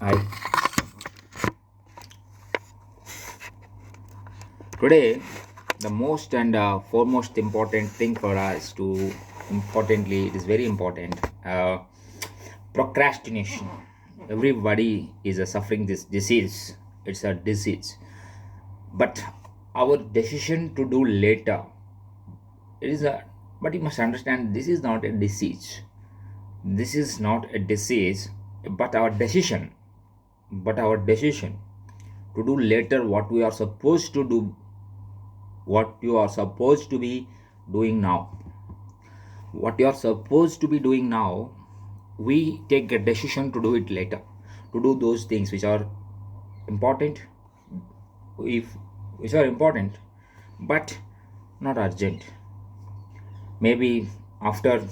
I Today, the most and foremost important thing for us to importantly, it is very important. Procrastination. Everybody is suffering this disease. It's a disease, but our decision to do later, it is a. But you must understand, this is not a disease. This is not a disease, but our decision. But our decision to do later what we are supposed to do, what you are supposed to be doing now, what you are supposed to be doing now, we take a decision to do it later, to do those things which are important, if which are important but not urgent. Maybe after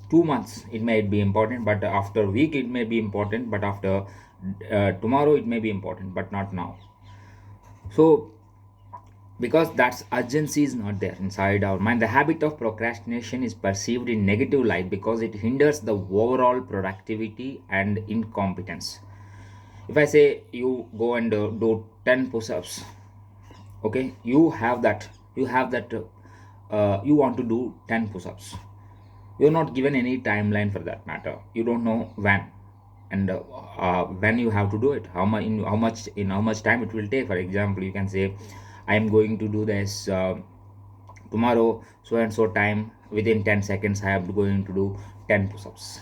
2 months it may be important, but after a week it may be important, but after tomorrow it may be important, but not now. So because that's urgency is not there inside our mind, the habit of procrastination is perceived in negative light because it hinders the overall productivity and incompetence. If I say you go and do 10 push-ups, okay, you want to do 10 push-ups, you're not given any timeline for that matter, you don't know when, and when you have to do it, how much time it will take. For example, you can say I am going to do this tomorrow so and so time, within 10 seconds I am going to do 10 push-ups.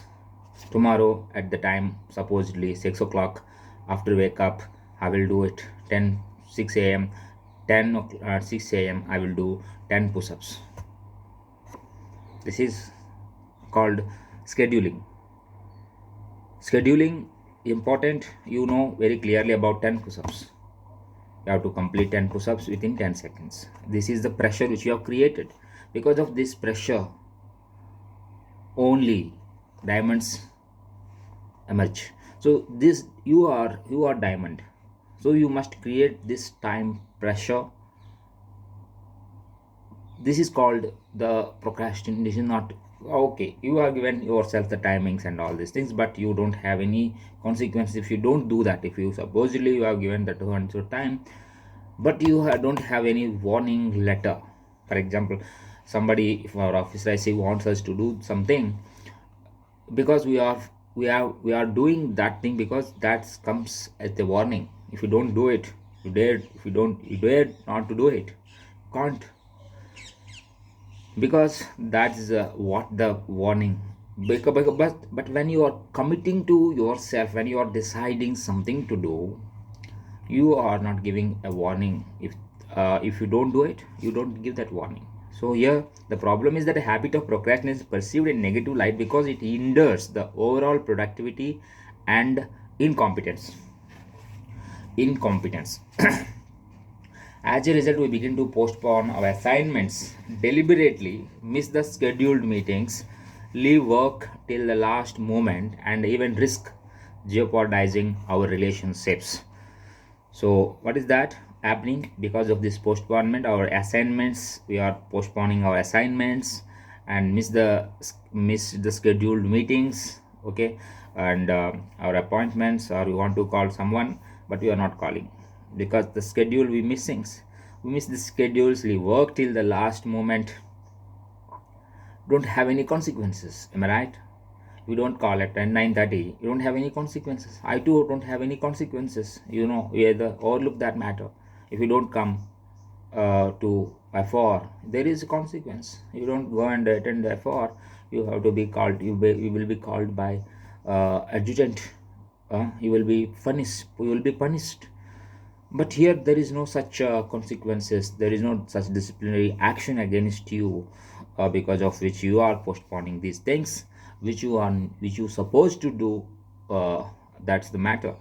Tomorrow at the time supposedly 6 o'clock, after wake up I will do it 10 6 a.m. 6 a.m. I will do 10 push-ups. This is called scheduling. Scheduling important, you know very clearly about 10 push-ups. You have to complete 10 push-ups within 10 seconds. This is the pressure which you have created. Because of this pressure only diamonds emerge. So this you are diamond, so you must create this time pressure. This is called the procrastination. Not okay, you are given yourself the timings and all these things, but you don't have any consequence if you don't do that. If you supposedly you have given the 200 time, but you don't have any warning letter. For example, somebody, if our officer I say wants us to do something, because we are doing that thing because that comes as a warning. If you don't do it, you dare, if you dare not to do it, can't, because that's what the warning. But when you are committing to yourself, when you are deciding something to do, you are not giving a warning. If you don't do it, you don't give that warning. So here the problem is that a habit of procrastination is perceived in negative light because it hinders the overall productivity and incompetence. As a result, we begin to postpone our assignments, deliberately miss the scheduled meetings, leave work till the last moment, and even risk jeopardizing our relationships. So what is that happening? Because of this postponement, our assignments, we are postponing our assignments and miss the scheduled meetings, okay, and our appointments, or we want to call someone but we are not calling because the schedule we miss the schedules, we work till the last moment, don't have any consequences. Am I right? You don't call at 9:30, you don't have any consequences. I too don't have any consequences. You either overlook that matter. If you don't come to F4, there is a consequence. You don't go and attend F4, you have to be called. You will be called by adjutant. You will be punished. You will be punished. But here there is no such consequences. There is no such disciplinary action against you, because of which you are postponing these things which you supposed to do. That's the matter.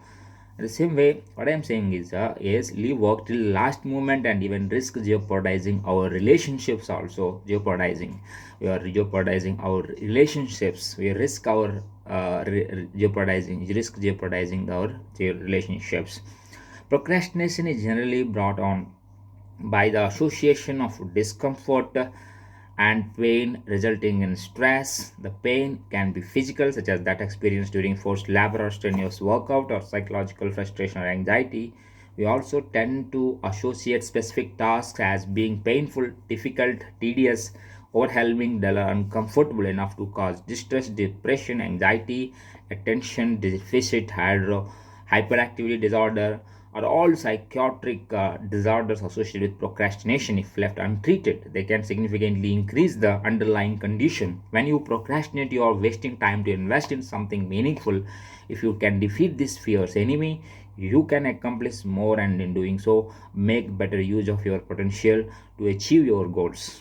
In the same way, what I am saying is leave work till last moment and even risk jeopardizing our relationships. Also jeopardizing, we are jeopardizing our relationships. We risk our jeopardizing our relationships. Procrastination is generally brought on by the association of discomfort and pain resulting in stress. The pain can be physical, such as that experienced during forced labor or strenuous workout, or psychological frustration or anxiety. We also tend to associate specific tasks as being painful, difficult, tedious, overwhelming, dull, or uncomfortable enough to cause distress, depression, anxiety, attention deficit, hyperactivity disorder, are all psychiatric disorders associated with procrastination. If left untreated, they can significantly increase the underlying condition. When you procrastinate, you are wasting time to invest in something meaningful. If you can defeat this fierce enemy, you can accomplish more, and in doing so, make better use of your potential to achieve your goals.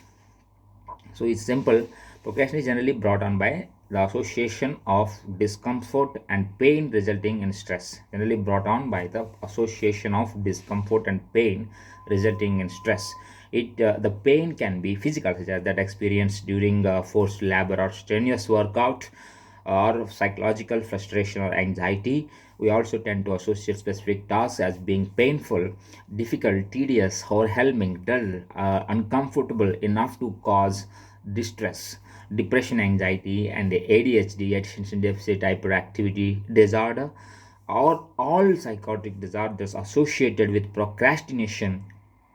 So it's simple. Procrastination is generally brought on by the association of discomfort and pain resulting in stress. Generally brought on by the association of discomfort and pain resulting in stress. The pain can be physical, such as that experienced during forced labor or strenuous workout, or psychological frustration or anxiety. We also tend to associate specific tasks as being painful, difficult, tedious, overwhelming, dull, uncomfortable enough to cause distress, depression, anxiety, and the ADHD, attention deficit hyperactivity disorder, are all psychotic disorders associated with procrastination.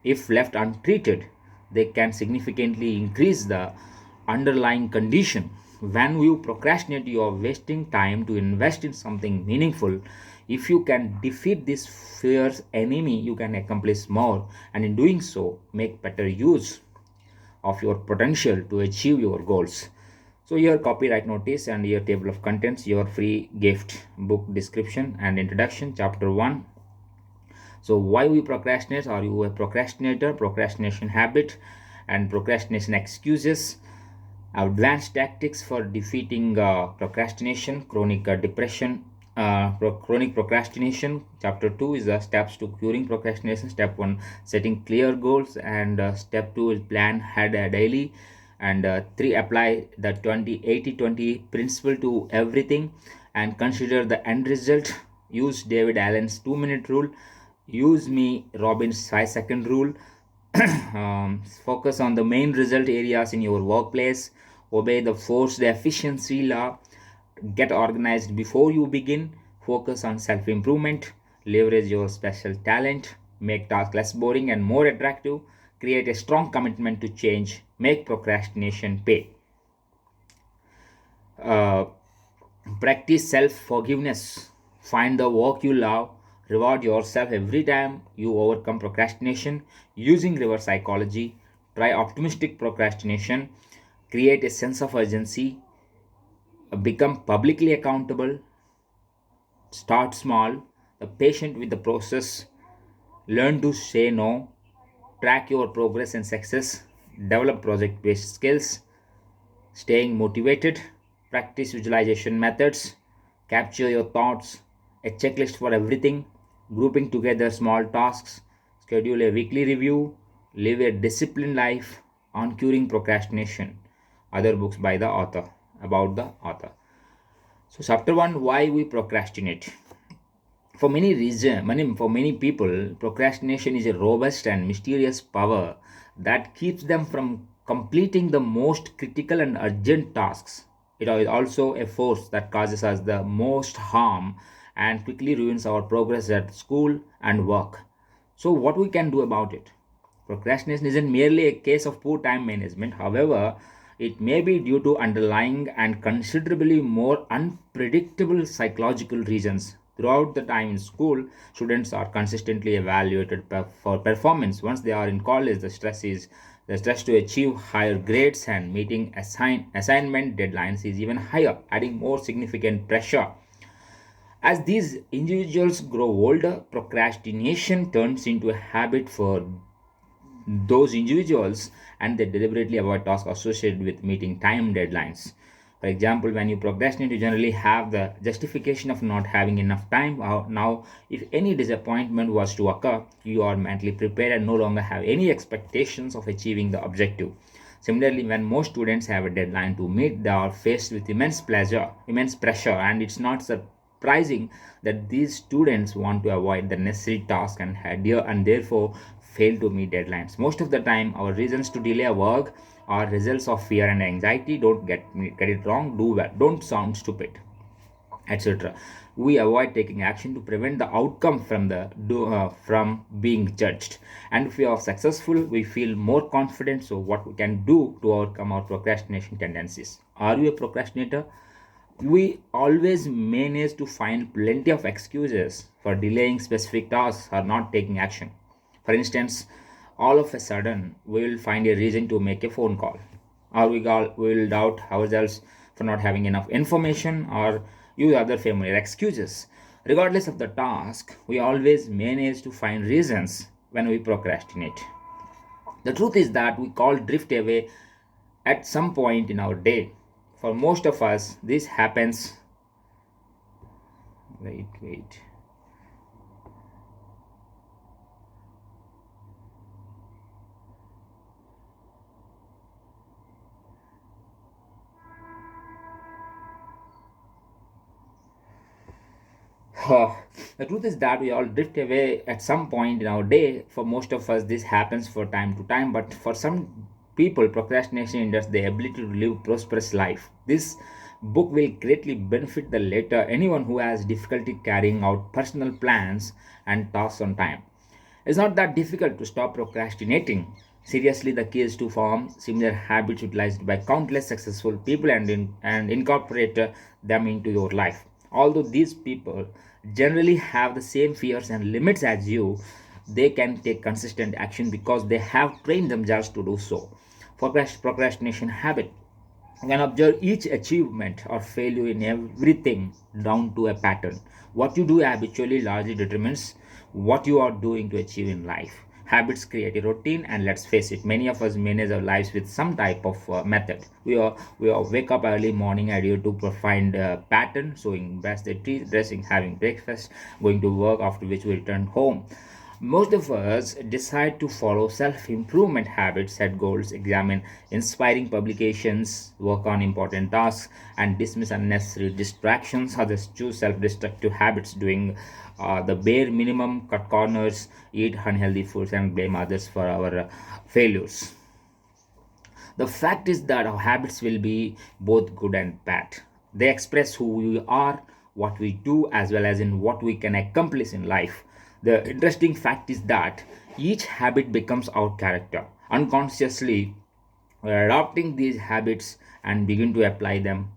If left untreated, they can significantly increase the underlying condition. When you procrastinate, you are wasting time to invest in something meaningful. If you can defeat this fierce enemy, you can accomplish more, and in doing so, make better use of your potential to achieve your goals. So your copyright notice and your table of contents, your free gift, book description and introduction, chapter 1. So why we procrastinate? Are you a procrastinator? Procrastination habit and procrastination excuses. Advanced tactics for defeating procrastination, chronic depression, chronic procrastination. Chapter 2 is the steps to curing procrastination. Step 1, setting clear goals, and step 2 is plan ahead daily, and 3, apply the 20-80-20 principle to everything and consider the end result. Use David Allen's 2-minute rule. Use me Robbins 5-second rule. Focus on the main result areas in your workplace. Obey the forced efficiency law. Get organized before you begin. Focus on self improvement. Leverage your special talent. Make tasks less boring and more attractive. Create a strong commitment to change. Make procrastination pay. Uh, Practice self forgiveness. Find the work you love. Reward yourself every time you overcome procrastination using reverse psychology. Try optimistic procrastination. Create a sense of urgency. Become publicly accountable. Start small. The patient with the process. Learn to say no. Track your progress and success. Develop project based skills. Staying motivated. Practice visualization methods. Capture your thoughts. A checklist for everything. Grouping together small tasks. Schedule a weekly review. Live a disciplined life. On curing procrastination. Other books by the author, about the author. So chapter 1, why we procrastinate. For many people, procrastination is a robust and mysterious power that keeps them from completing the most critical and urgent tasks. It is also a force that causes us the most harm and quickly ruins our progress at school and work. So, what we can do about it? Procrastination isn't merely a case of poor time management. However, it may be due to underlying and considerably more unpredictable psychological reasons. Throughout the time in school, students are consistently evaluated for performance. Once they are in college, the stress to achieve higher grades and meeting assignment deadlines is even higher, adding more significant pressure. As these individuals grow older, procrastination turns into a habit for those individuals, and they deliberately avoid tasks associated with meeting time deadlines. For example, when you procrastinate, you generally have the justification of not having enough time. Now, if any disappointment was to occur, you are mentally prepared and no longer have any expectations of achieving the objective. Similarly, when most students have a deadline to meet, they are faced with immense pressure, and it's not surprising that these students want to avoid the necessary task and therefore fail to meet deadlines. Most of the time, our reasons to delay work are results of fear and anxiety. Don't get it wrong. Do well. Don't sound stupid, etc. We avoid taking action to prevent the outcome from being judged. And if we are successful, we feel more confident. So, what we can do to overcome our procrastination tendencies? Are you a procrastinator? We always manage to find plenty of excuses for delaying specific tasks or not taking action. For instance, all of a sudden, we will find a reason to make a phone call, or we will doubt ourselves for not having enough information, or use other familiar excuses. Regardless of the task, we always manage to find reasons when we procrastinate. The truth is that we all drift away at some point in our day. For most of us, this happens. Wait. The truth is that we all drift away at some point in our day. For most of us, this happens from time to time, but for some people, procrastination hinders the ability to live prosperous life. This book will greatly benefit the latter anyone who has difficulty carrying out personal plans and tasks on time. It's not that difficult to stop procrastinating. Seriously, the key is to form similar habits utilized by countless successful people and incorporate them into your life. Although these people generally have the same fears and limits as you, they can take consistent action because they have trained themselves to do so. Procrastination habit. You can observe each achievement or failure in everything down to a pattern. What you do habitually largely determines what you are doing to achieve in life. Habits create a routine, and let's face it, many of us manage our lives with some type of method. We are wake up early morning, idea to find a pattern, sowing brush the teeth, dressing, having breakfast, going to work, after which we return home. Most of us decide to follow self improvement habits, set goals, examine inspiring publications, work on important tasks, and dismiss unnecessary distractions. Others choose self destructive habits, doing the bare minimum, cut corners, eat unhealthy foods, and blame others for our failures. The fact is that our habits will be both good and bad. They express who we are, what we do, as well as in what we can accomplish in life. The interesting fact is that each habit becomes our character. Unconsciously, we're adopting these habits and begin to apply them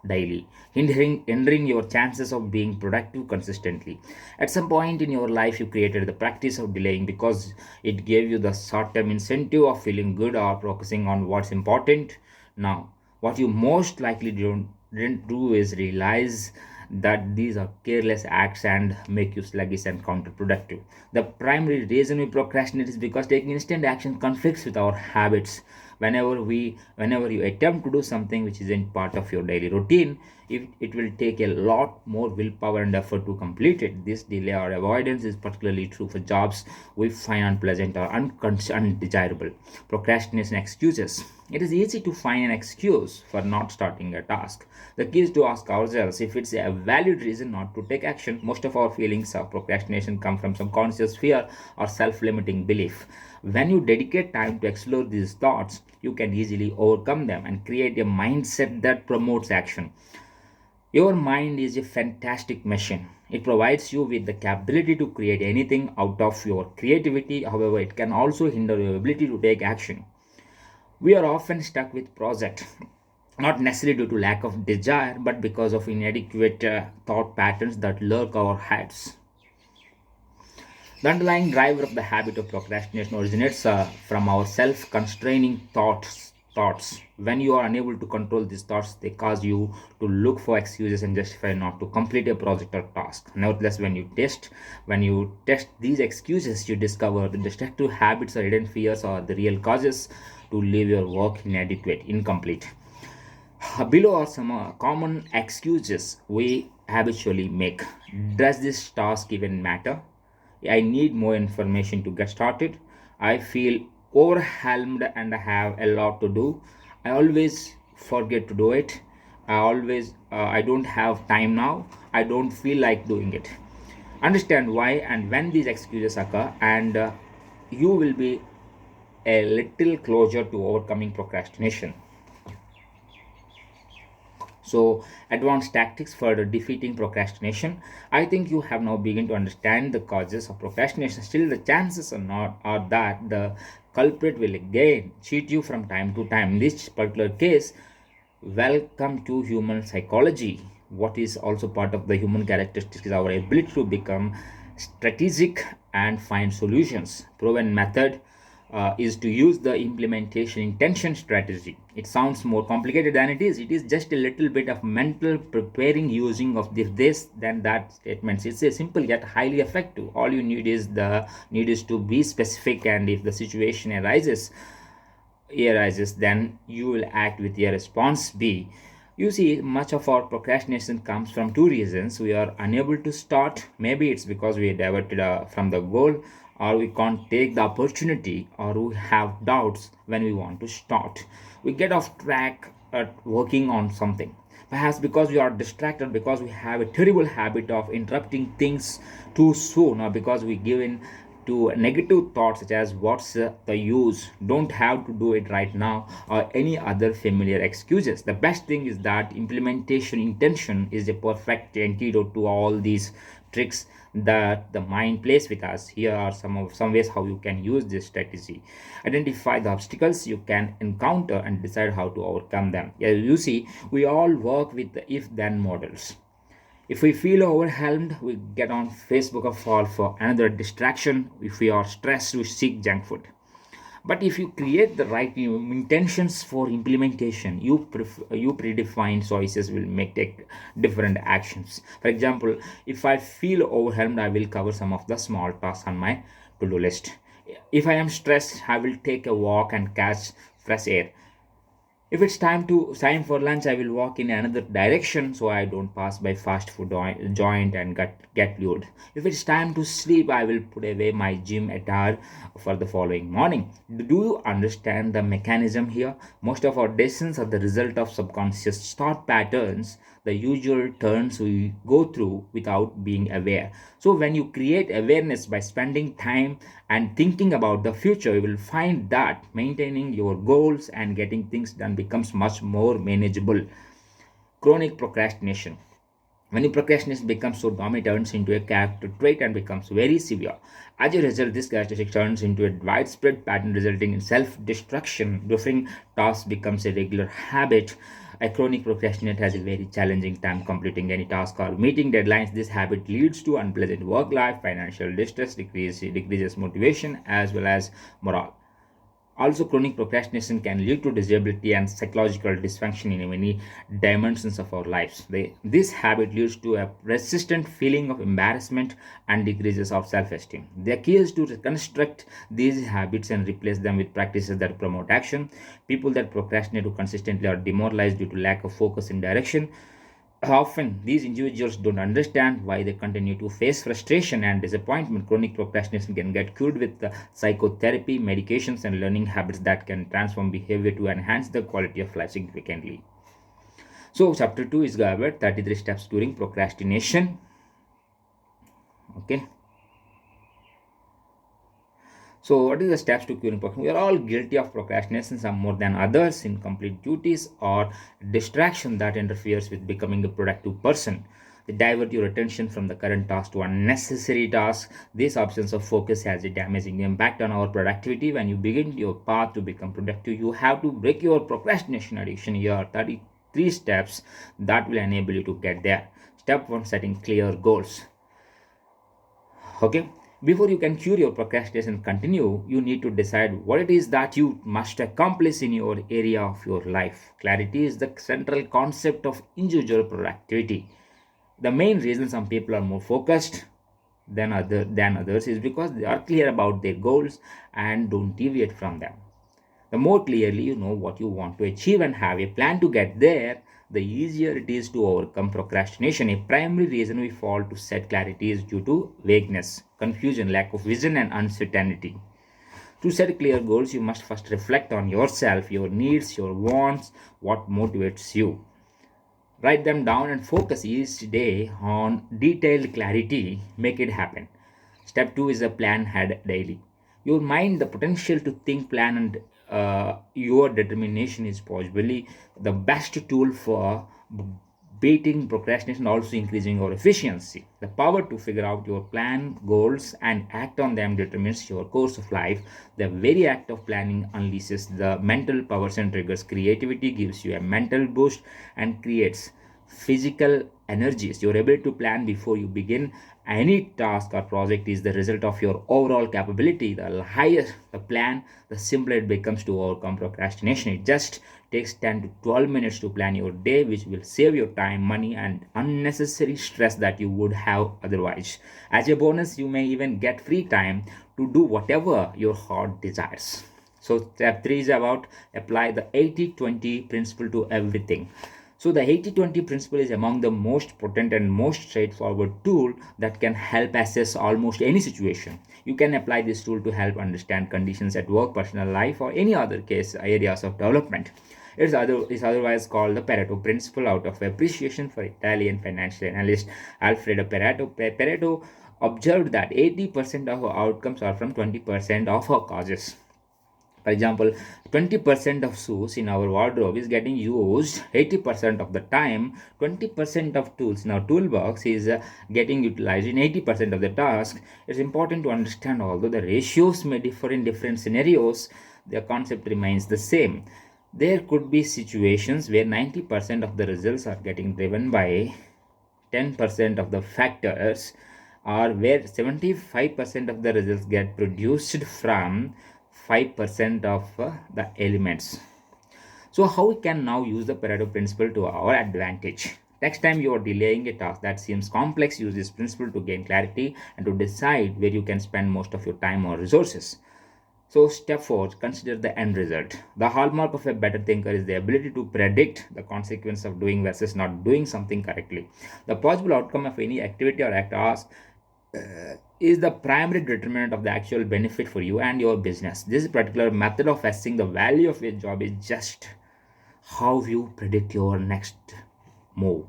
daily, hindering your chances of being productive consistently. At some point in your life, you created the practice of delaying because it gave you the short term incentive of feeling good or focusing on what's important. Now, what you most likely didn't do is realize that these are careless acts and make you sluggish and counterproductive. The primary reason we procrastinate is because taking instant action conflicts with our habits. Whenever you attempt to do something which isn't part of your daily routine, it will take a lot more willpower and effort to complete it. This delay or avoidance is particularly true for jobs we find unpleasant or undesirable. Procrastination excuses. It is easy to find an excuse for not starting a task. The key is to ask ourselves if it's a valid reason not to take action. Most of our feelings of procrastination come from subconscious fear or self limiting belief. When you dedicate time to explore these thoughts, you can easily overcome them and create a mindset that promotes action. Your mind is a fantastic machine. It provides you with the capability to create anything out of your creativity. However, it can also hinder your ability to take action. We are often stuck with projects, not necessarily due to lack of desire, but because of inadequate thought patterns that lurk our heads. The underlying driver of the habit of procrastination originates from our self-constraining thoughts. When you are unable to control these thoughts, they cause you to look for excuses and justify not to complete a project or task. Nevertheless, when you test these excuses, you discover the destructive habits or hidden fears or the real causes to leave your work inadequate, incomplete. Below are some common excuses we habitually make. Does this task even matter? I need more information to get started. I feel overwhelmed and I have a lot to do. I always forget to do it. I don't have time now. I don't feel like doing it. Understand why and when these excuses occur, and you will be a little closer to overcoming procrastination. So, advanced tactics for defeating procrastination. I think you have now begun to understand the causes of procrastination. Still, the chances are that the culprit will again cheat you from time to time. In this particular case, welcome to human psychology. What is also part of the human characteristics is our ability to become strategic and find solutions. Proven method is to use the implementation intention strategy. It sounds more complicated than it is. It is just a little bit of mental preparing using of this then that statements. It's a simple yet highly effective. All you need is to be specific, and if the situation arises, then you will act with your response B. You see, much of our procrastination comes from two reasons. We are unable to start. Maybe it's because we are diverted from the goal, or we can't take the opportunity, or we have doubts when we want to start. We get off track at working on something. Perhaps because we are distracted, because we have a terrible habit of interrupting things too soon, or because we give in to negative thoughts such as what's the use, don't have to do it right now, or any other familiar excuses. The best thing is that implementation intention is a perfect antidote to all these tricks that the mind plays with us. Here are some ways how you can use this strategy. Identify the obstacles you can encounter and decide how to overcome them. Yeah, you see, we all work with the if then models. If we feel overwhelmed, we get on Facebook or fall for another distraction. If we are stressed, we seek junk food. But if you create the right intentions for implementation, you predefined choices will take different actions. For example, if I feel overwhelmed, I will cover some of the small tasks on my to-do list. If I am stressed, I will take a walk and catch fresh air. If it's time for lunch, I will walk in another direction so I don't pass by fast food joint and get lured. If it's time to sleep, I will put away my gym attire for the following morning. Do you understand the mechanism here? Most of our decisions are the result of subconscious thought patterns, the usual turns we go through without being aware. So when you create awareness by spending time and thinking about the future, you will find that maintaining your goals and getting things done becomes much more manageable. Chronic procrastination. When you procrastination becomes so dominant, it turns into a character trait and becomes very severe. As a result, this characteristic turns into a widespread pattern resulting in self-destruction. Deferring tasks becomes a regular habit. A chronic procrastinator has a very challenging time completing any task or meeting deadlines. This habit leads to unpleasant work life, financial distress, decreases motivation as well as morale. Also, chronic procrastination can lead to disability and psychological dysfunction in many dimensions of our lives. This habit leads to a persistent feeling of embarrassment and decreases of self-esteem. The key is to reconstruct these habits and replace them with practices that promote action. People that procrastinate consistently are demoralized due to lack of focus and direction. Often, these individuals don't understand why they continue to face frustration and disappointment. Chronic procrastination can get cured with psychotherapy, medications, and learning habits that can transform behavior to enhance the quality of life significantly. So, chapter 2 is about 33 steps during procrastination. Okay. So, what is the steps to curing procrastination? We are all guilty of procrastination, some more than others, incomplete duties or distraction that interferes with becoming a productive person. They divert your attention from the current task to unnecessary tasks. This absence of focus has a damaging impact on our productivity. When you begin your path to become productive, you have to break your procrastination addiction. Here are 33 steps that will enable you to get there. Step 1, setting clear goals. Okay, before you can cure your procrastination continue, you need to decide what it is that you must accomplish in your area of your life. Clarity is the central concept of individual productivity. The main reason some people are more focused than others is because they are clear about their goals and don't deviate from them. The more clearly you know what you want to achieve and have a plan to get there, the easier it is to overcome procrastination. A primary reason we fall to set clarity is due to vagueness, confusion, lack of vision, and uncertainty. To set clear goals, you must first reflect on yourself, your needs, your wants, what motivates you. Write them down and focus each day on detailed clarity. Make it happen. Step 2 is a plan ahead daily. Your mind the potential to think, plan, and your determination is possibly the best tool for beating procrastination, also increasing your efficiency. The power to figure out your plan, goals, and act on them determines your course of life. The very act of planning unleashes the mental powers and triggers creativity, gives you a mental boost, and creates physical energies. Your ability to plan before you begin any task or project is the result of your overall capability. The higher the plan, the simpler it becomes to overcome procrastination. It just takes 10 to 12 minutes to plan your day, which will save your time, money, and unnecessary stress that you would have otherwise. As a bonus, you may even get free time to do whatever your heart desires. So, step 3 is about apply the 80-20 principle to everything. So the 80-20 principle is among the most potent and most straightforward tool that can help assess almost any situation. You can apply this tool to help understand conditions at work, personal life, or any other case areas of development. It's otherwise called the Pareto principle out of appreciation for Italian financial analyst Alfredo Pareto. Pareto observed that 80% of our outcomes are from 20% of our causes. For example, 20% of shoes in our wardrobe is getting used 80% of the time. 20% of tools in our toolbox is getting utilized in 80% of the task. It's important to understand, although the ratios may differ in different scenarios, the concept remains the same. There could be situations where 90% of the results are getting driven by 10% of the factors, or where 75% of the results get produced from 5% of the elements. So how we can now use the Pareto principle to our advantage? Next time you are delaying a task that seems complex, use this principle to gain clarity and to decide where you can spend most of your time or resources. So, step 4, consider the end result. The hallmark of a better thinker is the ability to predict the consequence of doing versus not doing something correctly. The possible outcome of any activity or task is the primary determinant of the actual benefit for you and your business. This particular method of assessing the value of your job is just how you predict your next move.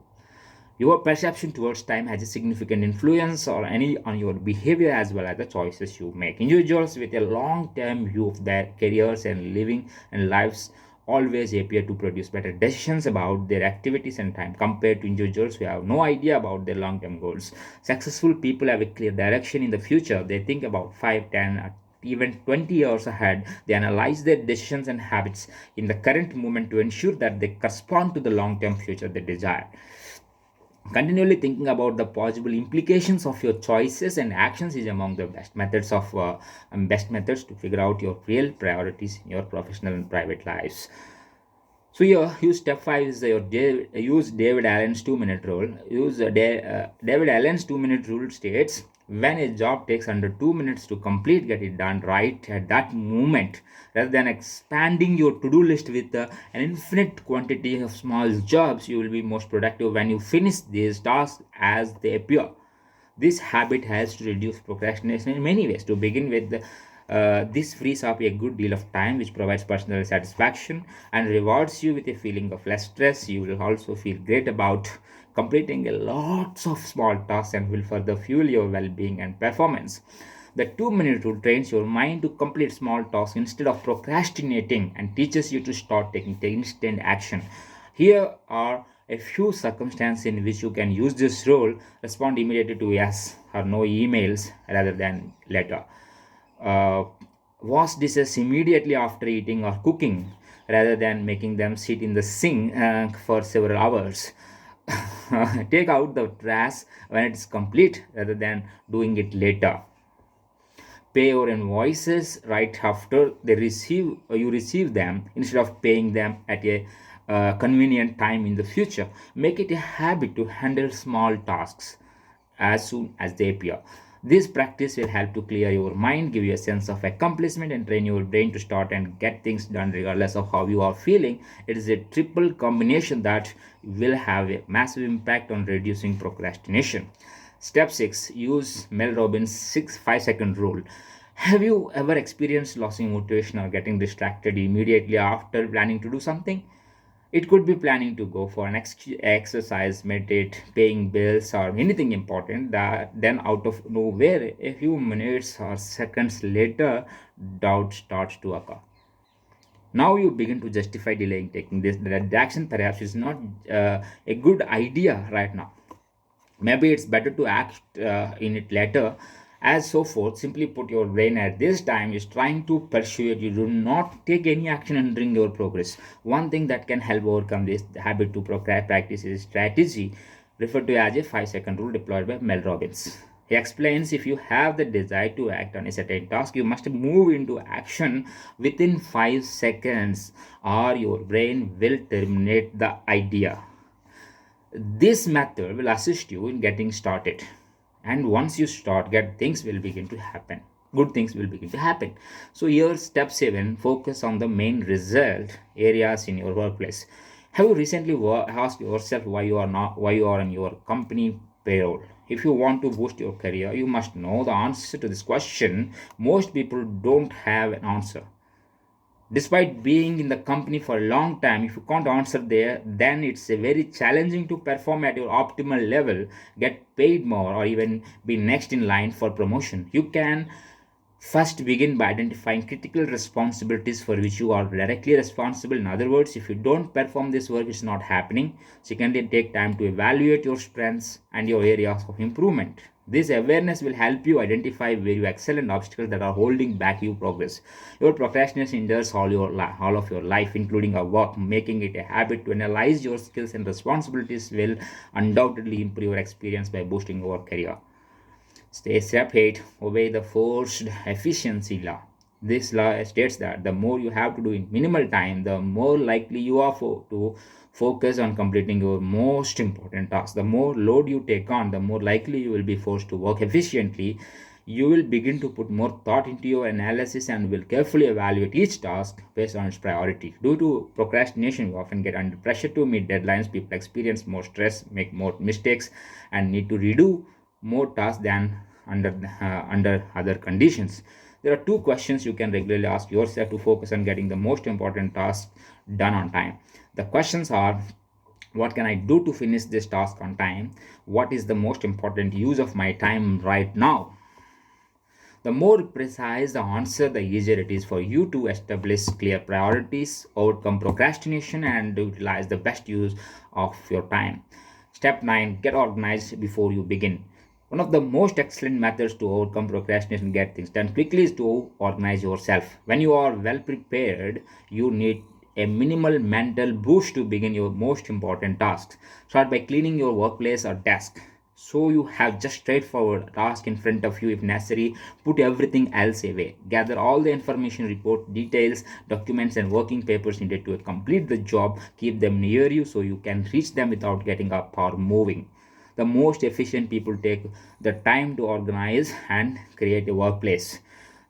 Your perception towards time has a significant influence or any on your behavior as well as the choices you make. Individuals with a long-term view of their careers and living and lives always appear to produce better decisions about their activities and time compared to individuals who have no idea about their long-term goals. Successful people have a clear direction in the future. They think about 5, 10, even 20 years ahead. They analyze their decisions and habits in the current moment to ensure that they correspond to the long-term future they desire. Continually thinking about the possible implications of your choices and actions is among the best methods to figure out your real priorities in your professional and private lives. So here, use step 5 is use David Allen's 2-minute rule. David Allen's 2-minute rule states, when a job takes under 2 minutes to complete, get it done right at that moment, rather than expanding your to-do list with an infinite quantity of small jobs. You will be most productive when you finish these tasks as they appear. This habit helps to reduce procrastination in many ways. To begin with, this frees up a good deal of time, which provides personal satisfaction and rewards you with a feeling of less stress. You will also feel great about completing a lots of small tasks and will further fuel your well-being and performance. The 2-minute rule trains your mind to complete small tasks instead of procrastinating and teaches you to start taking instant action. Here are a few circumstances in which you can use this rule. Respond immediately to yes or no emails rather than later. Uh, Wash dishes immediately after eating or cooking rather than making them sit in the sink for several hours. Take out the trash when it's complete rather than doing it later. Pay your invoices right after you receive them instead of paying them at a convenient time in the future. Make it a habit to handle small tasks as soon as they appear. This practice will help to clear your mind, give you a sense of accomplishment, and train your brain to start and get things done regardless of how you are feeling. It is a triple combination that will have a massive impact on reducing procrastination. Step 6, use Mel Robbins' 5-second rule. Have you ever experienced losing motivation or getting distracted immediately after planning to do something? It could be planning to go for an exercise, meditate, paying bills, or anything important that then out of nowhere, a few minutes or seconds later, doubt starts to occur. Now you begin to justify delaying taking this. The action perhaps is not a good idea right now. Maybe it's better to act in it later, as so forth. Simply put, your brain at this time is trying to persuade you do not take any action hindering your progress. One thing that can help overcome this habit to practice is strategy referred to as a 5-second rule deployed by Mel Robbins. He explains if you have the desire to act on a certain task, you must move into action within 5 seconds, or your brain will terminate the idea. This method will assist you in getting started. And once you start, get things will begin to happen. Good things will begin to happen. So here, step 7, focus on the main result areas in your workplace. Have you recently asked yourself why you are on your company payroll? If you want to boost your career, you must know the answer to this question. Most people don't have an answer. Despite being in the company for a long time, if you can't answer there, then it's a very challenging to perform at your optimal level, get paid more, or even be next in line for promotion. You can first begin by identifying critical responsibilities for which you are directly responsible. In other words, if you don't perform this work, it's not happening. Secondly, take time to evaluate your strengths and your areas of improvement. This awareness will help you identify where you excel and obstacles that are holding back your progress. Your procrastination hinders all of your life, including your work. Making it a habit to analyze your skills and responsibilities will undoubtedly improve your experience by boosting your career. Step 8, obey the forced efficiency law. This law states that the more you have to do in minimal time, the more likely you are to focus on completing your most important task. The more load you take on, the more likely you will be forced to work efficiently. You will begin to put more thought into your analysis and will carefully evaluate each task based on its priority. Due to procrastination, you often get under pressure to meet deadlines. People experience more stress, make more mistakes, and need to redo more tasks than under other conditions. There are two questions you can regularly ask yourself to focus on getting the most important task done on time. The questions are: what can I do to finish this task on time? What is the most important use of my time right now? The more precise the answer, the easier it is for you to establish clear priorities, overcome procrastination, and utilize the best use of your time. Step 9, get organized before you begin. One of the most excellent methods to overcome procrastination and get things done quickly is to organize yourself. When you are well prepared, you need a minimal mental boost to begin your most important tasks. Start by cleaning your workplace or desk, so you have just straightforward task in front of you. If necessary, put everything else away. Gather all the information, report details, documents, and working papers needed to complete the job. Keep them near you so you can reach them without getting up or moving. The most efficient people take the time to organize and create a workplace.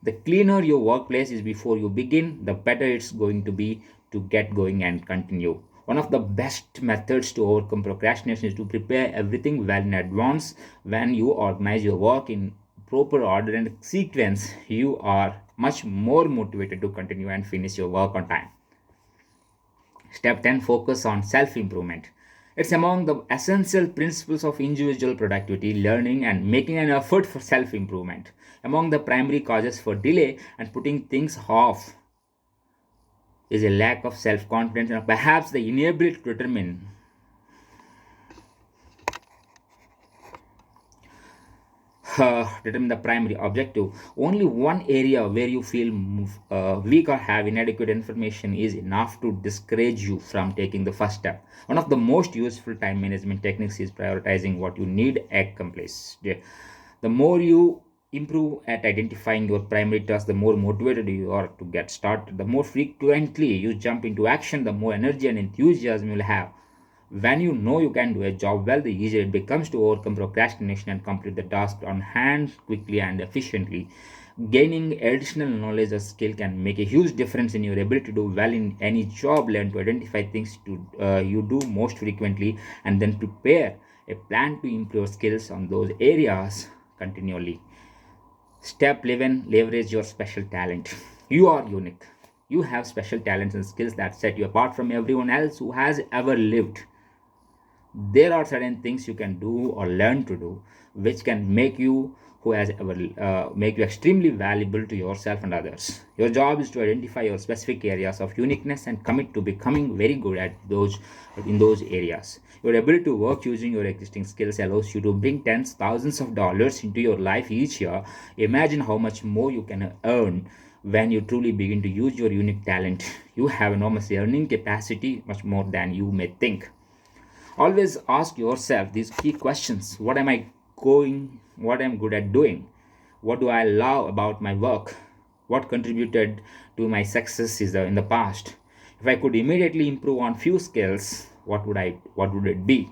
The cleaner your workplace is before you begin, the better it's going to be to get going and continue. One of the best methods to overcome procrastination is to prepare everything well in advance. When you organize your work in proper order and sequence, you are much more motivated to continue and finish your work on time. Step 10, focus on self improvement. It's among the essential principles of individual productivity, learning, and making an effort for self improvement. Among the primary causes for delay and putting things off is a lack of self confidence and perhaps the inability to determine the primary objective. Only one area where you feel weak or have inadequate information is enough to discourage you from taking the first step. One of the most useful time management techniques is prioritizing what you need accomplished. The more you improve at identifying your primary tasks, the more motivated you are to get started. The more frequently you jump into action, the more energy and enthusiasm you'll have. When you know you can do a job well, the easier it becomes to overcome procrastination and complete the task on hand quickly and efficiently. Gaining additional knowledge or skill can make a huge difference in your ability to do well in any job. Learn to identify things you do most frequently and then prepare a plan to improve skills on those areas continually. Step 11, leverage your special talent. You are unique. You have special talents and skills that set you apart from everyone else who has ever lived. There are certain things you can do or learn to do which can make you who has ever make you extremely valuable to yourself and others. Your job is to identify your specific areas of uniqueness and commit to becoming very good at those in those areas. Your ability to work using your existing skills allows you to bring tens thousands of dollars into your life each year. Imagine how much more you can earn when you truly begin to use your unique talent. You have enormous earning capacity, much more than you may think. Always ask yourself these key questions. What am I going, what I'm good at doing? What do I love about my work? What contributed to my success in the past? If I could immediately improve on few skills, what would it be?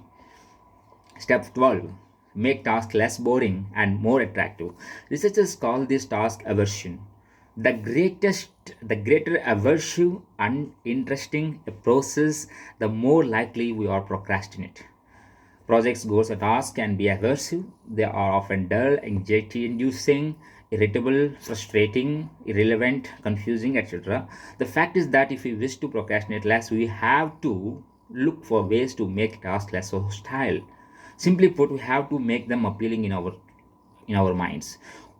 Step 12. Make tasks less boring and more attractive. Researchers call this task aversion. The greater aversive, uninteresting a process, the more likely we are procrastinate. Projects, goals, or tasks can be aversive. They are often dull, anxiety inducing, irritable, frustrating, irrelevant, confusing, etc. The fact is that if we wish to procrastinate less, we have to look for ways to make tasks less hostile. Simply put, we have to make them appealing in our minds.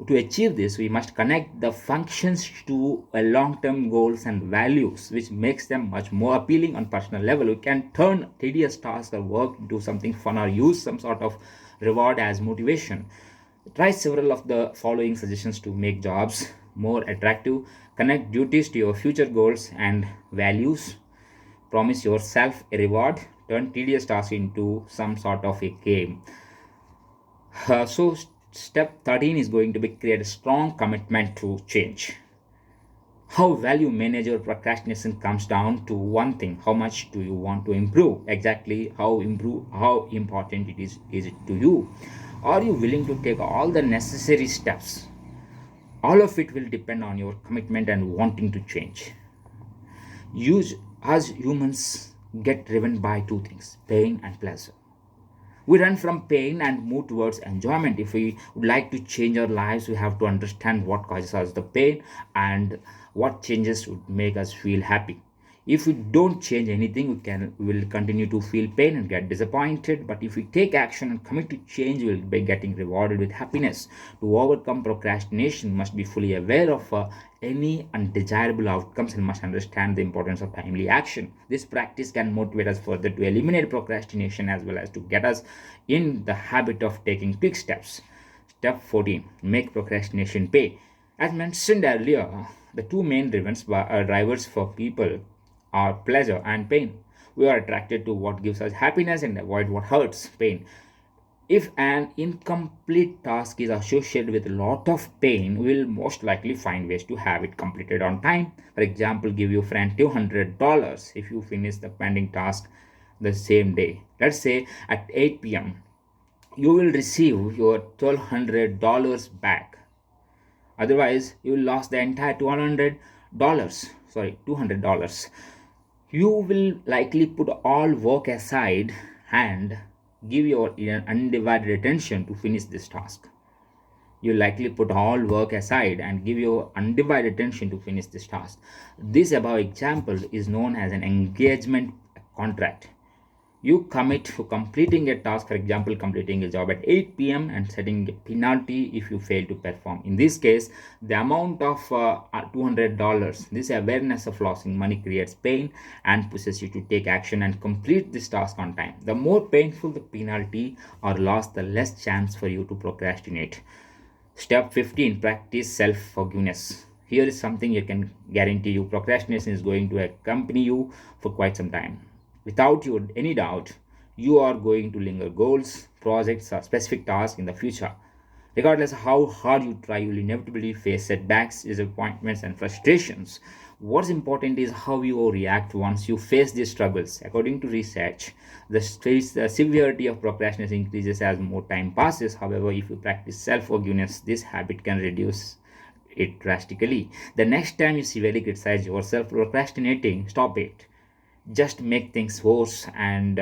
To achieve this, we must connect the functions to a long-term goals and values, which makes them much more appealing on personal level. We can turn tedious tasks or work into something fun or use some sort of reward as motivation. Try several of the following suggestions to make jobs more attractive. Connect duties to your future goals and values. Promise yourself a reward. Turn tedious tasks into some sort of a game. So step 13 is going to be create a strong commitment to change. How well you manage your procrastination comes down to one thing: how much do you want to improve? Exactly how important is it to you? Are you willing to take all the necessary steps? All of it will depend on your commitment and wanting to change. Use As humans get driven by two things: pain and pleasure. We run from pain and move towards enjoyment. If we would like to change our lives, we have to understand what causes us the pain and what changes would make us feel happy. If we don't change anything, we will continue to feel pain and get disappointed. But if we take action and commit to change, we will be getting rewarded with happiness. To overcome procrastination, must be fully aware of any undesirable outcomes and must understand the importance of timely action. This practice can motivate us further to eliminate procrastination as well as to get us in the habit of taking quick steps. Step 14. Make procrastination pay. As mentioned earlier, the two main drivers for people are pleasure and pain. We are attracted to what gives us happiness and avoid what hurts, pain. If an incomplete task is associated with a lot of pain, we will most likely find ways to have it completed on time. For example, give your friend $200 if you finish the pending task the same day. Let's say at 8 p.m. you will receive your $1,200 back. Otherwise, you will lose the entire $200. You will likely put all work aside and give your undivided attention to finish this task. You likely put all work aside and give your undivided attention to finish this task. This above example is known as an engagement contract. You commit to completing a task, for example, completing a job at 8 p.m. and setting a penalty if you fail to perform. In this case, the amount of $200, this awareness of losing money creates pain and pushes you to take action and complete this task on time. The more painful the penalty or loss, the less chance for you to procrastinate. Step 15. Practice self-forgiveness. Here is something you can guarantee you: procrastination is going to accompany you for quite some time. Without any doubt, you are going to linger goals, projects, or specific tasks in the future. Regardless of how hard you try, you will inevitably face setbacks, disappointments, and frustrations. What's important is how you react once you face these struggles. According to research, the severity of procrastination increases as more time passes. However, if you practice self-forgiveness, this habit can reduce it drastically. The next time you severely criticize yourself for procrastinating, stop it. Just make things worse and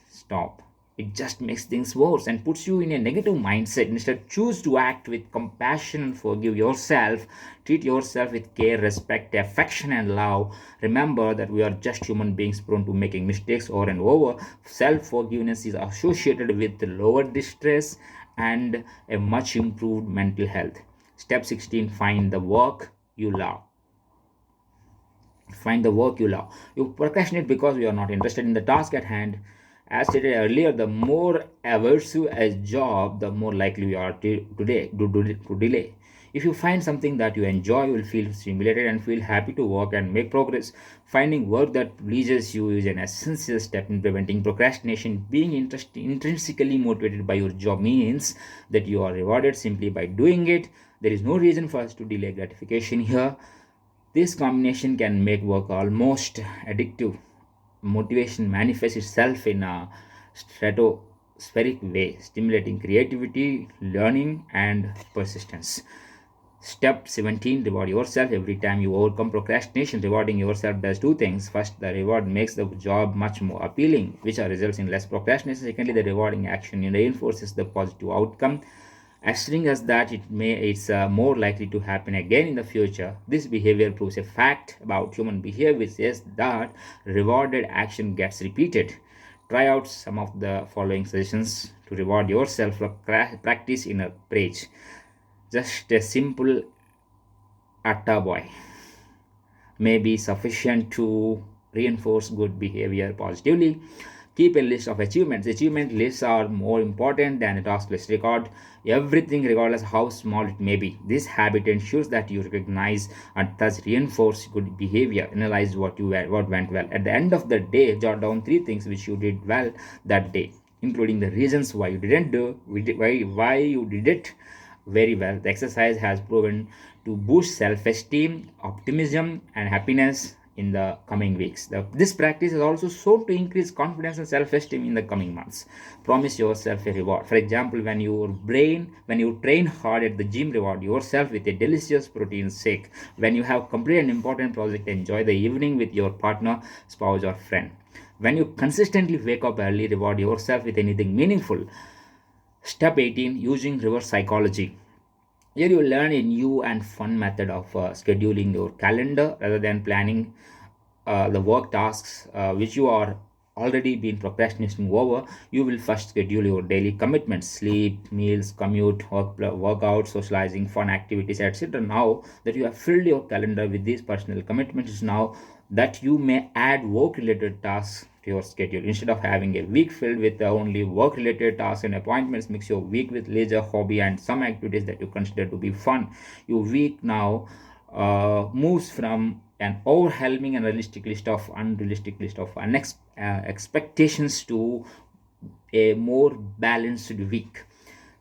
stop. it just makes things worse and puts you in a negative mindset. Instead, choose to act with compassion and forgive yourself. Treat yourself with care, respect, affection, and love. Remember that we are just human beings prone to making mistakes over and over. Self forgiveness is associated with lower distress and a much improved mental health. Step 16, find the work you love. Find the work you love. You procrastinate because you are not interested in the task at hand. As stated earlier, the more aversive a job, the more likely you are to delay. If you find something that you enjoy, you will feel stimulated and feel happy to work and make progress. Finding work that pleases you is an essential step in preventing procrastination. Being intrinsically motivated by your job means that you are rewarded simply by doing it. There is no reason for us to delay gratification here. This combination can make work almost addictive. Motivation manifests itself in a stratospheric way, stimulating creativity, learning, and persistence. Step 17, reward yourself every time you overcome procrastination. Rewarding yourself does two things. First, the reward makes the job much more appealing, which results in less procrastination. Secondly, the rewarding action reinforces the positive outcome, assuring us that it's more likely to happen again in the future. This behavior proves a fact about human behavior, which says that rewarded action gets repeated. Try out some of the following suggestions to reward yourself. Practice inner praise. Just a simple atta boy may be sufficient to reinforce good behavior positively. Keep a list of achievements. Achievement lists are more important than a task list. Record everything, regardless how small it may be. This habit ensures that you recognize and thus reinforce good behavior. Analyze what went well. At the end of the day, jot down three things which you did well that day, including the reasons why you didn't do, why you did it very well. The exercise has proven to boost self esteem, optimism, and happiness in the coming weeks. This practice is also shown to increase confidence and self esteem in the coming months. Promise yourself a reward. For example, when you train hard at the gym, reward yourself with a delicious protein shake. When you have completed an important project, enjoy the evening with your partner, spouse, or friend. When you consistently wake up early, reward yourself with anything meaningful. Step 18, using reverse psychology. Here you learn a new and fun method of scheduling your calendar rather than planning the work tasks which you are already been procrastinating over. You will first schedule your daily commitments: sleep, meals, commute, workout, socializing, fun activities, etc. Now that you have filled your calendar with these personal commitments, now that you may add work related tasks to your schedule. Instead of having a week filled with only work related tasks and appointments, mix your week with leisure, hobby, and some activities that you consider to be fun. Your week now moves from an overwhelming and unrealistic list of expectations to a more balanced week.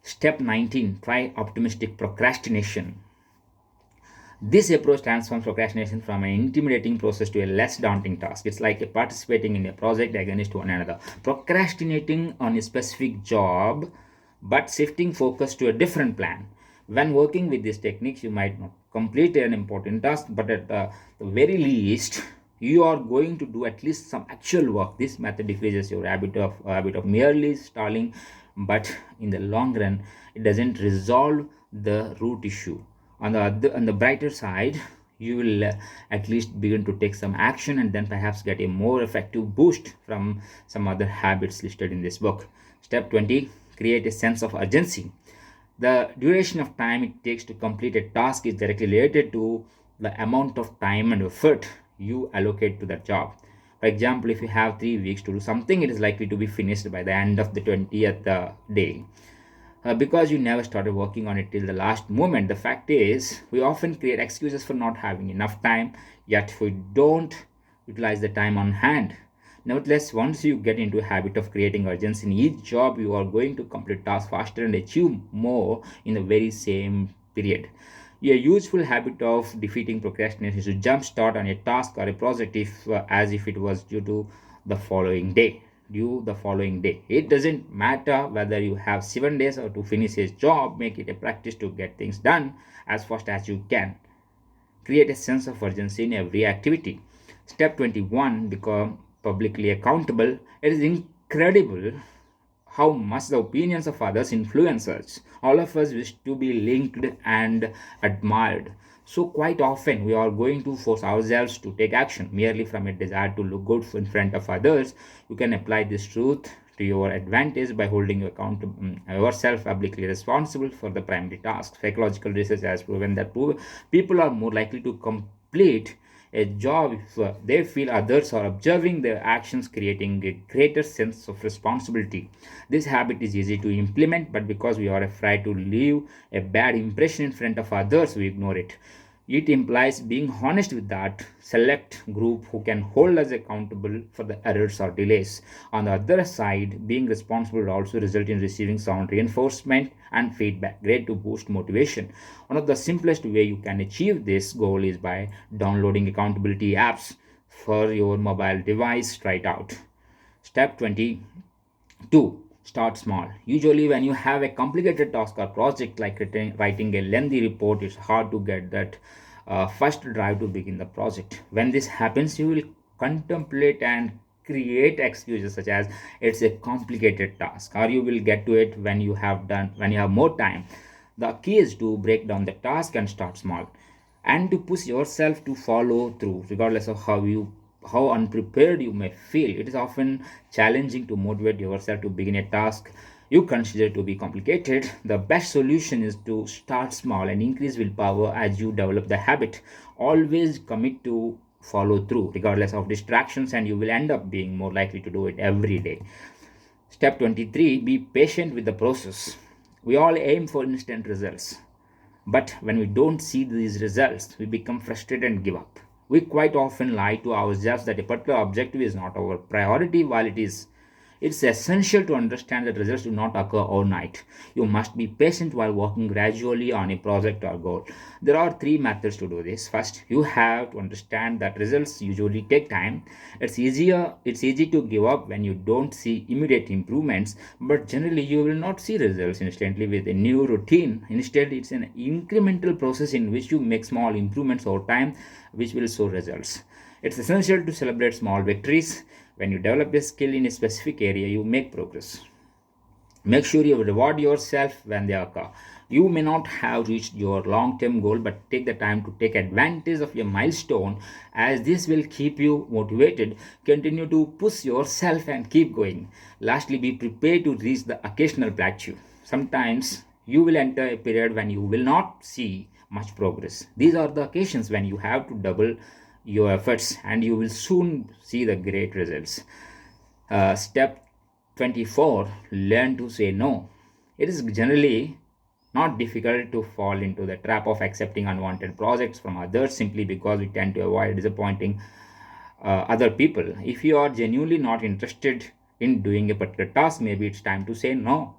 Step 19, try optimistic procrastination. This approach transforms procrastination from an intimidating process to a less daunting task. It's like participating in a project against one another. Procrastinating on a specific job, but shifting focus to a different plan. When working with these techniques, you might not complete an important task, but at the very least, you are going to do at least some actual work. This method decreases your habit of merely stalling, but in the long run, it doesn't resolve the root issue. On the brighter side, you will at least begin to take some action and then perhaps get a more effective boost from some other habits listed in this book. Step 20, create a sense of urgency. The duration of time it takes to complete a task is directly related to the amount of time and effort you allocate to that job. For example, if you have 3 weeks to do something, it is likely to be finished by the end of the 20th day. Because you never started working on it till the last moment. The fact is, we often create excuses for not having enough time, yet we don't utilize the time on hand. Nevertheless, once you get into a habit of creating urgency in each job, you are going to complete tasks faster and achieve more in the very same period. A useful habit of defeating procrastination is to jump start on a task or a project as if it was the following day due the following day. It doesn't matter whether you have 7 days or to finish a job. Make it a practice to get things done as fast as you can. Create a sense of urgency in every activity. Step 21, become publicly accountable. It is incredible how much the opinions of others influence us. All of us wish to be linked and admired. So, quite often, we are going to force ourselves to take action merely from a desire to look good in front of others. You can apply this truth to your advantage by holding yourself publicly responsible for the primary task. Psychological research has proven that people are more likely to complete a job if they feel others are observing their actions, creating a greater sense of responsibility. This habit is easy to implement, but because we are afraid to leave a bad impression in front of others, we ignore it. It implies being honest with that select group who can hold us accountable for the errors or delays. On the other side, being responsible will also result in receiving sound reinforcement and feedback, great to boost motivation. One of the simplest way you can achieve this goal is by downloading accountability apps for your mobile device. Try it out. Step 22. Start small. Usually, when you have a complicated task or project like writing a lengthy report, it's hard to get that first drive to begin the project. When this happens, you will contemplate and create excuses such as it's a complicated task, or you will get to it when you have more time. The key is to break down the task and start small, and to push yourself to follow through regardless of how unprepared you may feel. It is often challenging to motivate yourself to begin a task you consider to be complicated. The best solution is to start small and increase willpower as you develop the habit. Always commit to follow through regardless of distractions, and you will end up being more likely to do it every day. Step 23. Be patient with the process. We all aim for instant results, but when we don't see these results, we become frustrated and give up. We quite often lie to ourselves that a particular objective is not our priority while it is. It's essential to understand that results do not occur overnight. You must be patient while working gradually on a project or goal. There are three methods to do this. First, you have to understand that results usually take time. It's easy to give up when you don't see immediate improvements, but generally you will not see results instantly with a new routine. Instead, it's an incremental process in which you make small improvements over time, which will show results. It's essential to celebrate small victories. When you develop a skill in a specific area, you make progress. Make sure you reward yourself when they occur. You may not have reached your long term goal, but take the time to take advantage of your milestone, as this will keep you motivated. Continue to push yourself and keep going. Lastly, be prepared to reach the occasional plateau. Sometimes you will enter a period when you will not see much progress. These are the occasions when you have to double your efforts, and you will soon see the great results. Step 24. Learn to say no. It is generally not difficult to fall into the trap of accepting unwanted projects from others simply because we tend to avoid disappointing other people. If you are genuinely not interested in doing a particular task, maybe it's time to say no.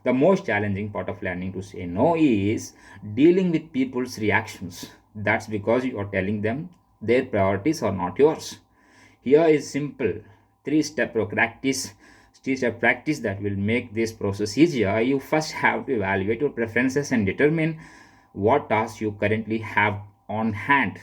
The most challenging part of learning to say no is dealing with people's reactions. That's because you are telling them their priorities are not yours. Here is simple three-step practice that will make this process easier. You first have to evaluate your preferences and determine what tasks you currently have on hand.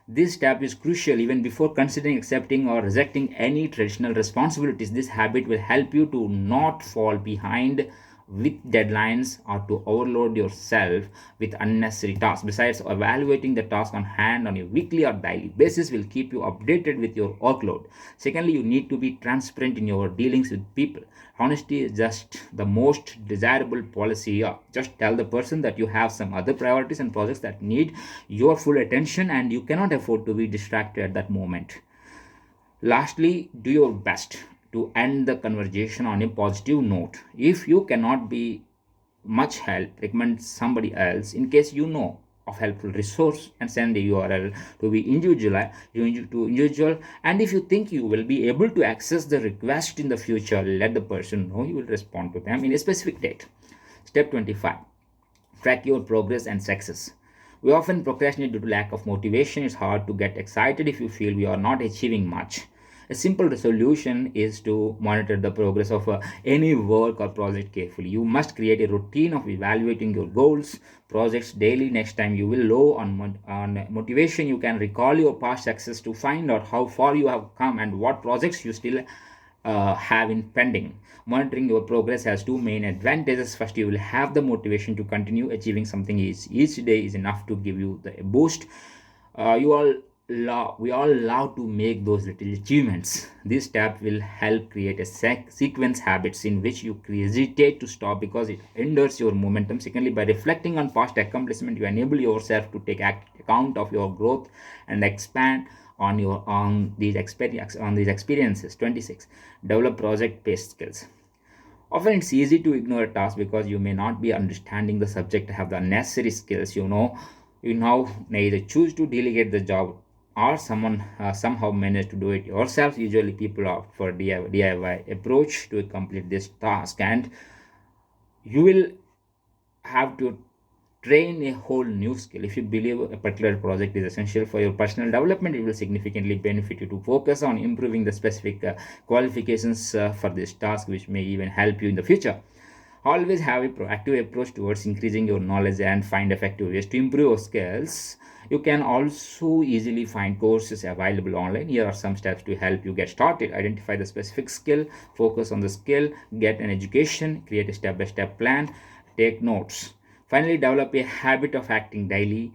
This step is crucial even before considering accepting or rejecting any traditional responsibilities. This habit will help you to not fall behind with deadlines or to overload yourself with unnecessary tasks. Besides, evaluating the task on hand on a weekly or daily basis will keep you updated with your workload. Secondly, you need to be transparent in your dealings with people. Honesty is just the most desirable policy here. Just tell the person that you have some other priorities and projects that need your full attention, and you cannot afford to be distracted at that moment. Lastly, do your best to end the conversation on a positive note. If you cannot be much help, recommend somebody else in case you know of helpful resource, and send the URL to be individual. And if you think you will be able to access the request in the future, let the person know you will respond to them in a specific date. Step 25. Track your progress and success. We often procrastinate due to lack of motivation. It's hard to get excited if you feel we are not achieving much. A simple solution is to monitor the progress of any work or project carefully. You must create a routine of evaluating your goals, projects daily. Next time you will low on motivation, you can recall your past success to find out how far you have come and what projects you still have in pending. Monitoring your progress has two main advantages. First, you will have the motivation to continue achieving something. Each day is enough to give you the boost. We all love to make those little achievements. This step will help create a sequence habits in which you hesitate to stop because it hinders your momentum. Secondly, by reflecting on past accomplishment, you enable yourself to take account of your growth and expand on these experiences. 26. Develop project based skills. Often it's easy to ignore a task because you may not be understanding the subject, have the necessary skills. You now either choose to delegate the job or someone somehow manage to do it yourself. Usually people opt for DIY approach to complete this task, and you will have to train a whole new skill. If you believe a particular project is essential for your personal development, it will significantly benefit you to focus on improving the specific qualifications for this task, which may even help you in the future. Always have a proactive approach towards increasing your knowledge and find effective ways to improve your skills. You can also easily find courses available online. Here are some steps to help you get started. Identify the specific skill, focus on the skill, get an education, create a step-by-step plan, take notes. Finally, develop a habit of acting daily.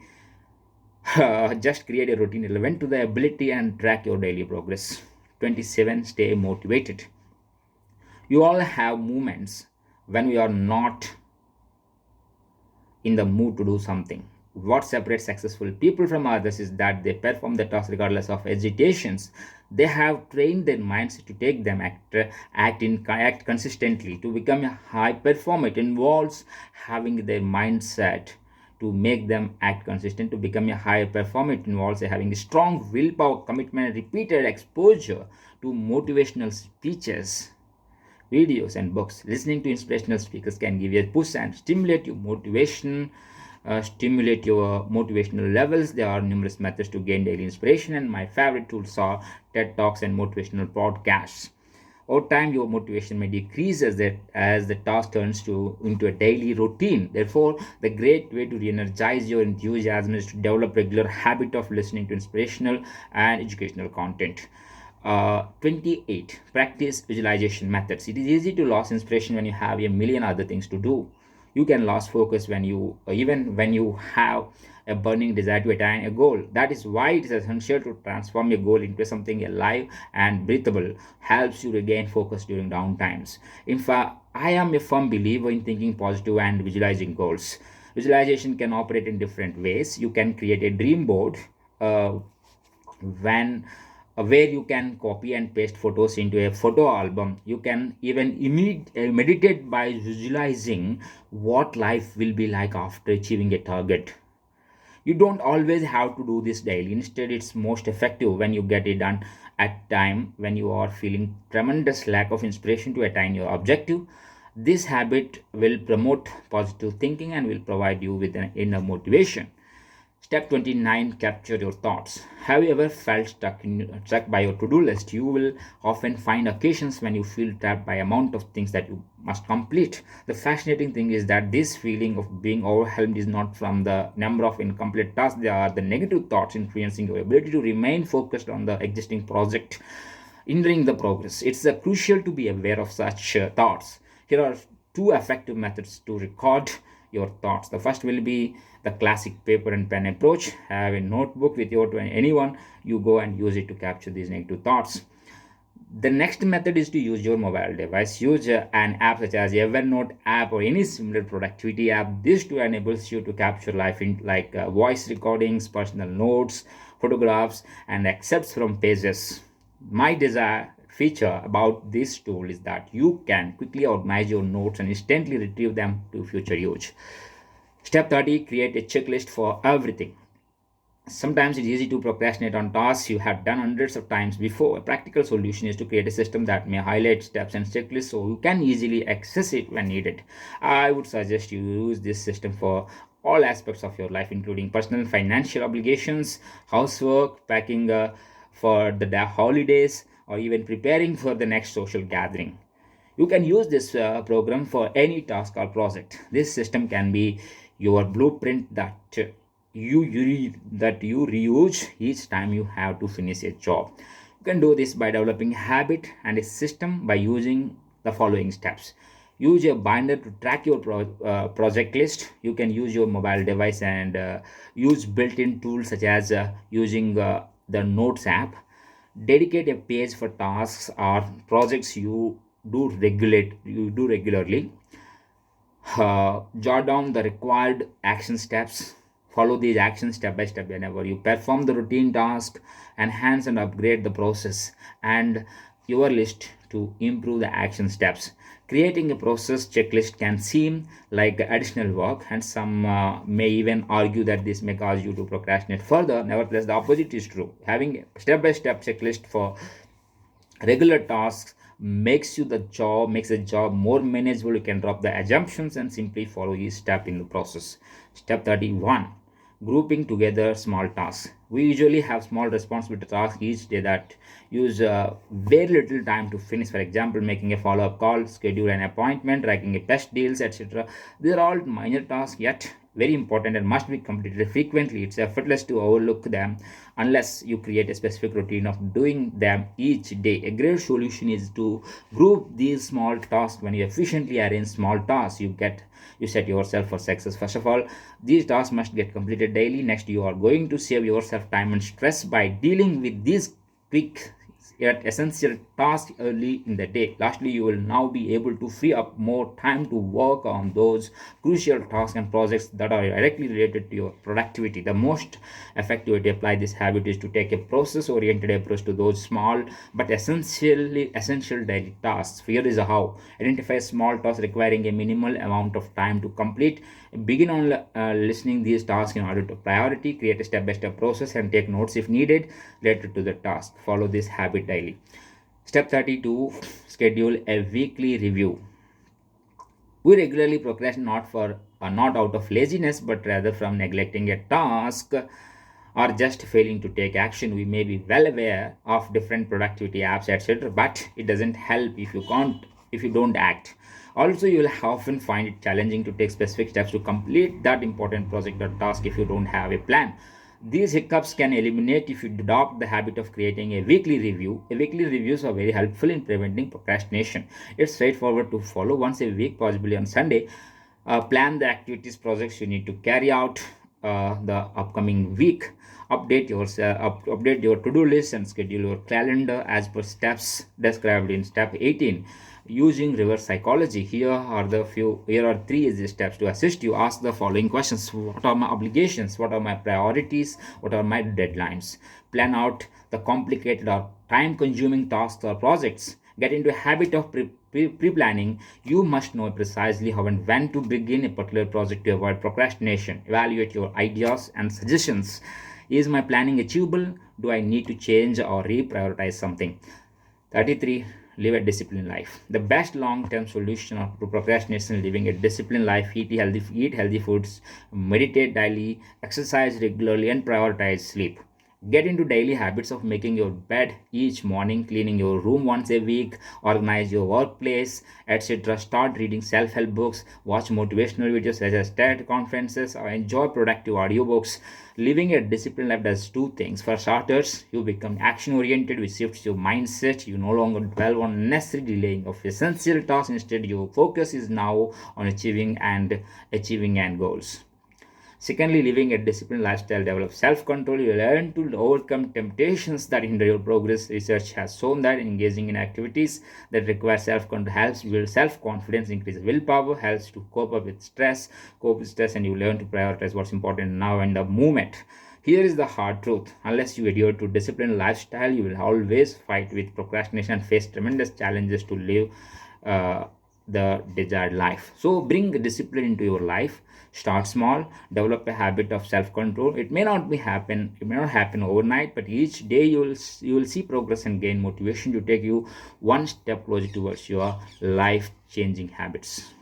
Just create a routine relevant to the ability and track your daily progress. 27. Stay motivated. You all have moments when we are not in the mood to do something. What separates successful people from others is that they perform the task regardless of hesitations. They have trained their minds to take them act consistently. To become a high performer, it involves having their mindset to make them act consistent. To become a high performer, it involves having a strong willpower, commitment, and repeated exposure to motivational speeches, videos, and books. Listening to inspirational speakers can give you a push and stimulate your motivational levels. There are numerous methods to gain daily inspiration, and my favorite tools are TED Talks and motivational podcasts. Over time, your motivation may decrease as the task turns into a daily routine. Therefore, the great way to re-energize your enthusiasm is to develop regular habit of listening to inspirational and educational content. 28. Practice visualization methods. It is easy to lose inspiration when you have a million other things to do. You can lose focus even when you have a burning desire to attain a goal. That is why it is essential to transform your goal into something alive and breathable. Helps you regain focus during down times. In fact, I am a firm believer in thinking positive and visualizing goals. Visualization can operate in different ways. You can create a dream board uh, when where you can copy and paste photos into a photo album. You can even meditate by visualizing what life will be like after achieving a target. You don't always have to do this daily. Instead, it's most effective when you get it done at time when you are feeling tremendous lack of inspiration to attain your objective. This habit will promote positive thinking and will provide you with an inner motivation. Step 29. Capture your thoughts. Have you ever felt stuck by your to-do list? You will often find occasions when you feel trapped by amount of things that you must complete. The fascinating thing is that this feeling of being overwhelmed is not from the number of incomplete tasks. They are the negative thoughts influencing your ability to remain focused on the existing project, hindering the progress. It's crucial to be aware of such thoughts. Here are two effective methods to record your thoughts. The first will be the classic paper and pen approach. Have a notebook with you to anyone you go and use it to capture these negative thoughts. The next method is to use your mobile device. Use an app such as Evernote app or any similar productivity app. This too enables you to capture life in like voice recordings, personal notes, photographs, and excerpts from pages. My desire feature about this tool is that you can quickly organize your notes and instantly retrieve them to future use. Step 30. Create a checklist for everything. Sometimes it's easy to procrastinate on tasks you have done hundreds of times before. A practical solution is to create a system that may highlight steps and checklists so you can easily access it when needed. I would suggest you use this system for all aspects of your life, including personal and financial obligations, housework, packing for the holidays, or even preparing for the next social gathering. You can use this program for any task or project. This system can be your blueprint that you reuse each time you have to finish a job. can do this by developing a habit and a system by using the following steps. Use a binder to track your project list. You can use your mobile device and use built-in tools such as using the Notes app. Dedicate a page for tasks or projects you do regularly. Jot down the required action steps. Follow these actions step by step whenever you perform the routine task. Enhance and upgrade the process and your list to improve the action steps. Creating a process checklist can seem like additional work, and some may even argue that this may cause you to procrastinate further. Nevertheless, the opposite is true. Having a step by step checklist for regular tasks makes the job more manageable. You can drop the assumptions and simply follow each step in the process. Step 31: grouping together small tasks. We usually have small responsibility tasks each day that use very little time to finish. For example, making a follow-up call, schedule an appointment, writing a test deals, etc. These are all minor tasks, yet very important and must be completed frequently. It's effortless to overlook them unless you create a specific routine of doing them each day. A great solution is to group these small tasks. When you efficiently arrange small tasks, you set yourself for success. First of all, these tasks must get completed daily. Next, you are going to save yourself time and stress by dealing with these quick yet essential tasks early in the day. Lastly, you will now be able to free up more time to work on those crucial tasks and projects that are directly related to your productivity. The most effective way to apply this habit is to take a process oriented approach to those small but essential daily tasks. Here is how. Identify small tasks requiring a minimal amount of time to complete. Begin on listening these tasks in order to priority. Create a step-by-step process and take notes if needed related to the task. Follow this habit daily. Step 32: schedule a weekly review. We regularly procrastinate not out of laziness, but rather from neglecting a task or just failing to take action. We may be well aware of different productivity apps, etc., but it doesn't help if you don't act. Also, you will often find it challenging to take specific steps to complete that important project or task if you don't have a plan. These hiccups can eliminate if you adopt the habit of creating a weekly review. A weekly reviews are very helpful in preventing procrastination. It's straightforward to follow. Once a week, possibly on Sunday, plan the activities projects you need to carry out the upcoming week. Update your to-do list and schedule your calendar as per steps described in step 18. Using reverse psychology, here are three easy steps to assist you. Ask the following questions: what are my obligations, what are my priorities, what are my deadlines? Plan out the complicated or time consuming tasks or projects. Get into a habit of pre-planning. You must know precisely how and when to begin a particular project to avoid procrastination. Evaluate your ideas and suggestions. Is my planning achievable? Do I need to change or reprioritize something? 33. Live a disciplined life. The best long-term solution to procrastination is living a disciplined life. Eat healthy foods, meditate daily, exercise regularly, and prioritize sleep. Get into daily habits of making your bed each morning, cleaning your room once a week, organize your workplace, etc. Start reading self-help books, watch motivational videos such as TED conferences, or enjoy productive audiobooks. Living a disciplined life does two things. For starters, you become action-oriented, which shifts your mindset. You no longer dwell on unnecessary delaying of essential tasks. Instead, your focus is now on achieving end goals. Secondly, living a disciplined lifestyle develops self-control. You learn to overcome temptations that hinder your progress. Research has shown that engaging in activities that require self-control helps build self-confidence, increase willpower, helps to cope with stress, and you learn to prioritize what's important now and the moment. Here is the hard truth. Unless you adhere to disciplined lifestyle, you will always fight with procrastination and face tremendous challenges to live the desired life. So bring discipline into your life. Start small, develop a habit of self-control. It may not happen overnight, but each day you will see progress and gain motivation to take you one step closer towards your life-changing habits.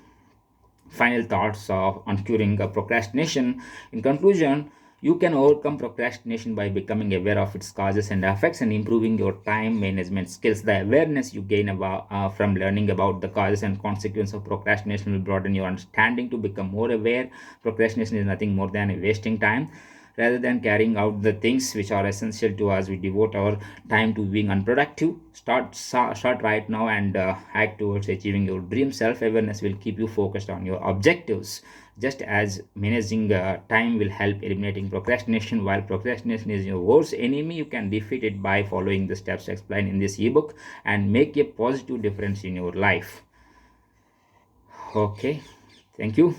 Final thoughts on curing procrastination. In conclusion, you can overcome procrastination by becoming aware of its causes and effects and improving your time management skills. The awareness you gain from learning about the causes and consequences of procrastination will broaden your understanding to become more aware. Procrastination is nothing more than wasting time. Rather than carrying out the things which are essential to us, we devote our time to being unproductive. Start right now and act towards achieving your dream. Self awareness will keep you focused on your objectives, just as managing time will help eliminating procrastination. While procrastination is your worst enemy, you can defeat it by following the steps explained in this ebook and make a positive difference in your life. Okay, thank you.